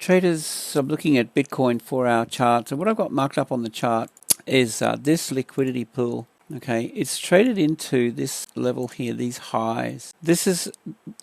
Traders, I'm looking at Bitcoin 4-hour charts, and what I've got marked up on the chart is this liquidity pool. Okay, it's traded into this level here, these highs. This is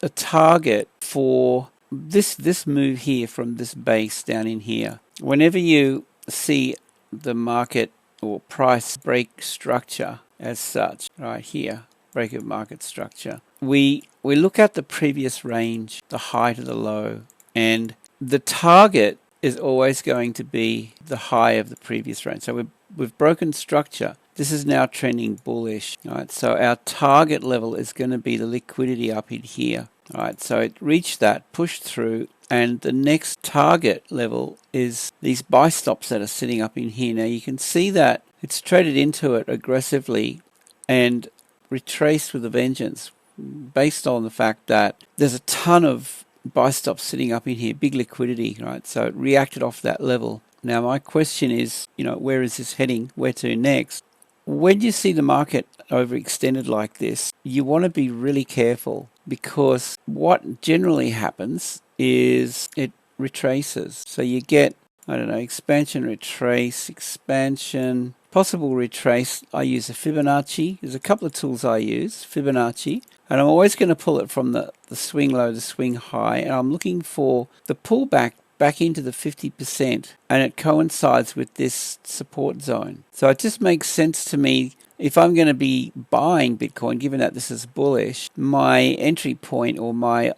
a target for this move here from this base down in here. Whenever you see the market or price break structure as such, right here, break of market structure, we look at the previous range, the high to the low, and the target is always going to be the high of the previous range. So we've broken structure. This is now trending bullish. All right, so our target level is going to be the liquidity up in here. All right, so it reached that, pushed through, and the next target level is these buy stops that are sitting up in here. Now you can see that it's traded into it aggressively and retraced with a vengeance based on the fact that there's a ton of buy stops sitting up in here, big liquidity, right? So it reacted off that level. Now my question is, where is this heading? Where to next? When you see the market overextended like this, you want to be really careful, because what generally happens is it retraces. So you get, expansion, retrace, expansion, possible retrace. I use a Fibonacci. There's a couple of tools I use, Fibonacci, and I'm always going to pull it from the swing low, the swing high, and I'm looking for the pullback back into the 50%, and it coincides with this support zone. So it just makes sense to me, if I'm going to be buying Bitcoin, given that this is bullish, my entry point or my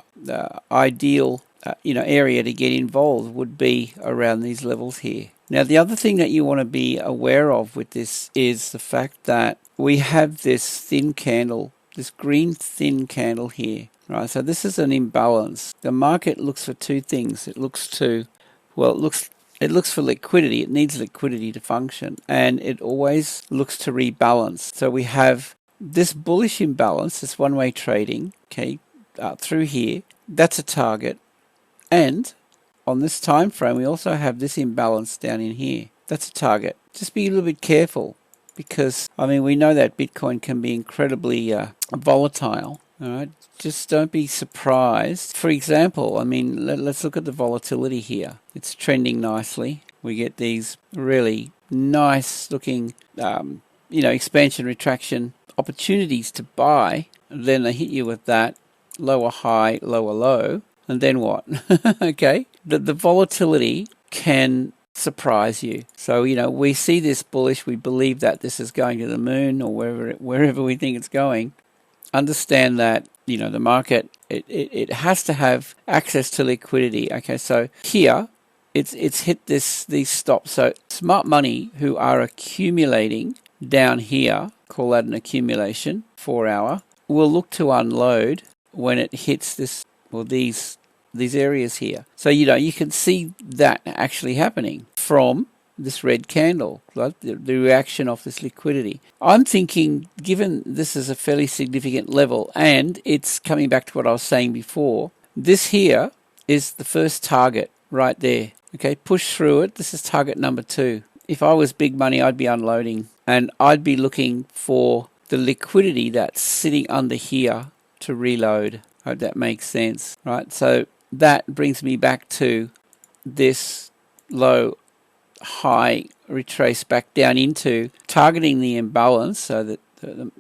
ideal area to get involved would be around these levels here. Now the other thing that you want to be aware of with this is the fact that we have this thin candle, this green thin candle here. Right, so this is an imbalance. The market looks for two things. It looks for liquidity. It needs liquidity to function, and it always looks to rebalance. So we have this bullish imbalance, this one-way trading, okay, through here. That's a target, and on this time frame, we also have this imbalance down in here. That's a target. Just be a little bit careful, because we know that Bitcoin can be incredibly volatile. All right, just don't be surprised. For example, let's look at the volatility here. It's trending nicely. We get these really nice looking, expansion, retraction opportunities to buy. And then they hit you with that lower high, lower low. And then what? Okay, the volatility can surprise you. So, we see this bullish. We believe that this is going to the moon or wherever we think it's going. Understand that the market it has to have access to liquidity. Okay, so here it's hit these stops. So smart money who are accumulating down here, call that an accumulation, 4-hour, will look to unload when it hits these areas here. So you can see that actually happening from this red candle, right? The reaction of this liquidity. I'm thinking, given this is a fairly significant level, and it's coming back to what I was saying before, this here is the first target right there. Okay, push through it. This is target number 2. If I was big money, I'd be unloading, and I'd be looking for the liquidity that's sitting under here to reload. Hope that makes sense, right? So that brings me back to this low high retrace back down into targeting the imbalance, so that the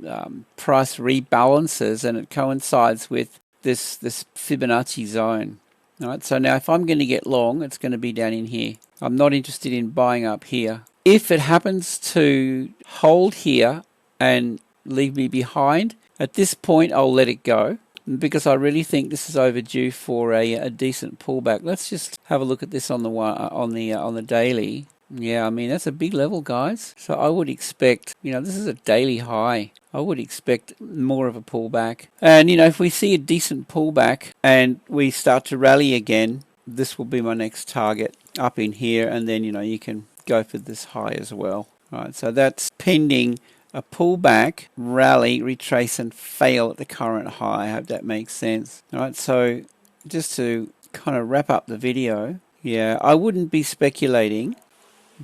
price rebalances and it coincides with this Fibonacci zone. All right, so now if I'm going to get long, it's going to be down in here. I'm not interested in buying up here. If it happens to hold here and leave me behind, at this point I'll let it go, because I really think this is overdue for a decent pullback. Let's just have a look at this on the daily. Yeah, that's a big level, guys. So I would expect, this is a daily high. I would expect more of a pullback. And, if we see a decent pullback and we start to rally again, this will be my next target up in here. And then, you can go for this high as well. All right, so that's pending a pullback, rally, retrace, and fail at the current high. I hope that makes sense. All right, so just to kind of wrap up the video, yeah, I wouldn't be speculating,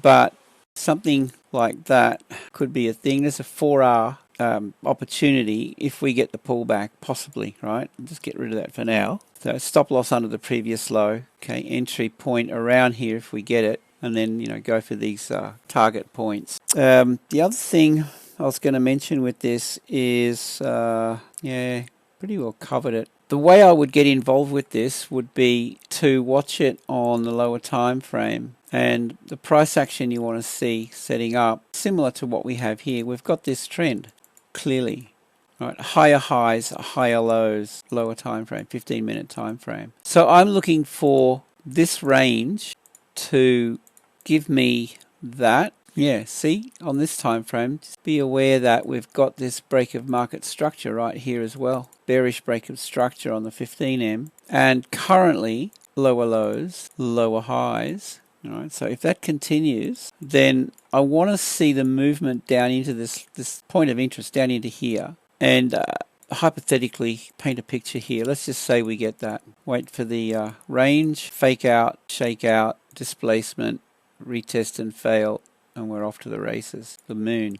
but something like that could be a thing. There's a 4-hour opportunity if we get the pullback, possibly, right? Just get rid of that for now. So stop loss under the previous low, okay, entry point around here if we get it, and then, you know, go for these target points. The other thing I was going to mention with this is, yeah, pretty well covered it. The way I would get involved with this would be to watch it on the lower time frame, and the price action you want to see setting up similar to what we have here. We've got this trend clearly, right? Higher highs, higher lows, lower time frame, 15-minute time frame. So I'm looking for this range to give me that. Yeah, see, on this time frame, just be aware that we've got this break of market structure right here as well. Bearish break of structure on the 15M, and currently lower lows, lower highs. All right, so if that continues, then I want to see the movement down into this point of interest, down into here, and hypothetically paint a picture here. Let's just say we get that. Wait for the range, fake out, shake out, displacement, retest and fail, and we're off to the races. The moon.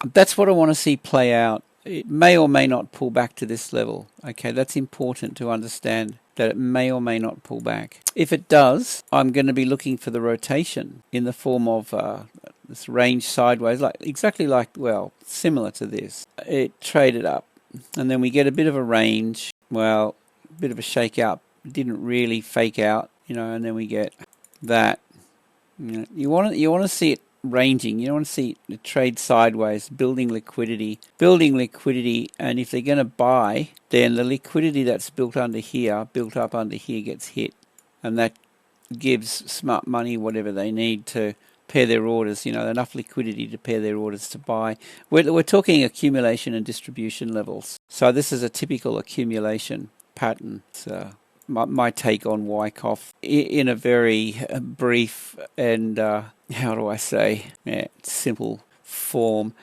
That's what I want to see play out. It may or may not pull back to this level. Okay, that's important to understand, that it may or may not pull back. If it does, I'm going to be looking for the rotation in the form of this range sideways, like exactly like, well, similar to this. It traded up, and then we get a bit of a range. Well, a bit of a shakeout. It didn't really fake out, you know, and then we get that. You want to see it ranging. You don't want to see it trade sideways, building liquidity, and if they're going to buy, then the liquidity that's built up under here gets hit, and that gives smart money whatever they need to pair their orders. You know, enough liquidity to pair their orders to buy. We're talking accumulation and distribution levels. So this is a typical accumulation pattern. So my take on Wyckoff in a very brief and how do I say, simple form.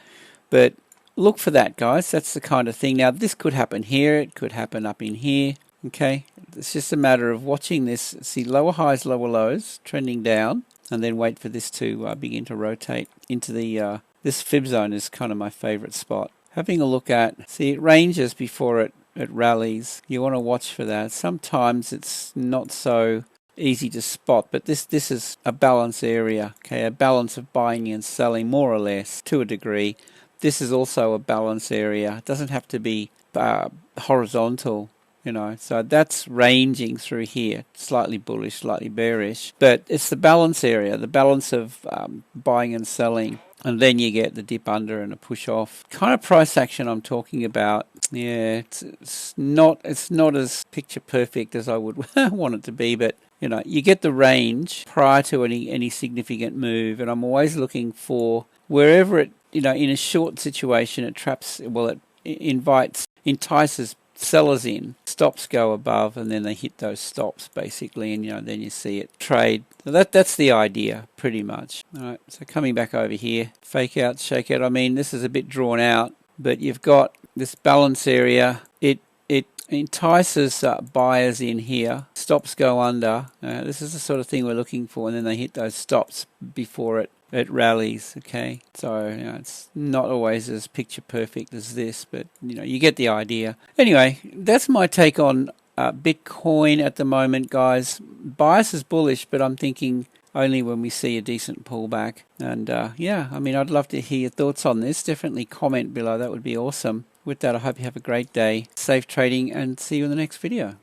But look for that, guys. That's the kind of thing. Now, this could happen here. It could happen up in here. Okay, it's just a matter of watching this. See lower highs, lower lows, trending down, and then wait for this to begin to rotate into the. This fib zone is kind of my favorite spot. Having a look at, see, it ranges before it rallies. You want to watch for that. Sometimes it's not so easy to spot, but this is a balance area, okay, a balance of buying and selling, more or less, to a degree. This is also a balance area. It doesn't have to be horizontal, you know, so that's ranging through here, slightly bullish, slightly bearish, but it's the balance area, the balance of buying and selling. And then you get the dip under and a push off. Kind of price action I'm talking about. Yeah, it's not as picture perfect as I would want it to be, but you know, you get the range prior to any significant move, and I'm always looking for wherever it, you know, in a short situation it traps, well, it entices sellers in, stops go above, and then they hit those stops basically, and you know, then you see it trade. So that's the idea pretty much. All right, so coming back over here, fake out, shake out. I mean, this is a bit drawn out, but you've got this balance area. It entices buyers in here. Stops go under. This is the sort of thing we're looking for, and then they hit those stops before it rallies. Okay, so you know, it's not always as picture perfect as this, but you know, you get the idea. Anyway, that's my take on Bitcoin at the moment, guys. Bias is bullish, but I'm thinking only when we see a decent pullback. And yeah, I mean, I'd love to hear your thoughts on this. Definitely comment below. That would be awesome. With that, I hope you have a great day, safe trading, and see you in the next video.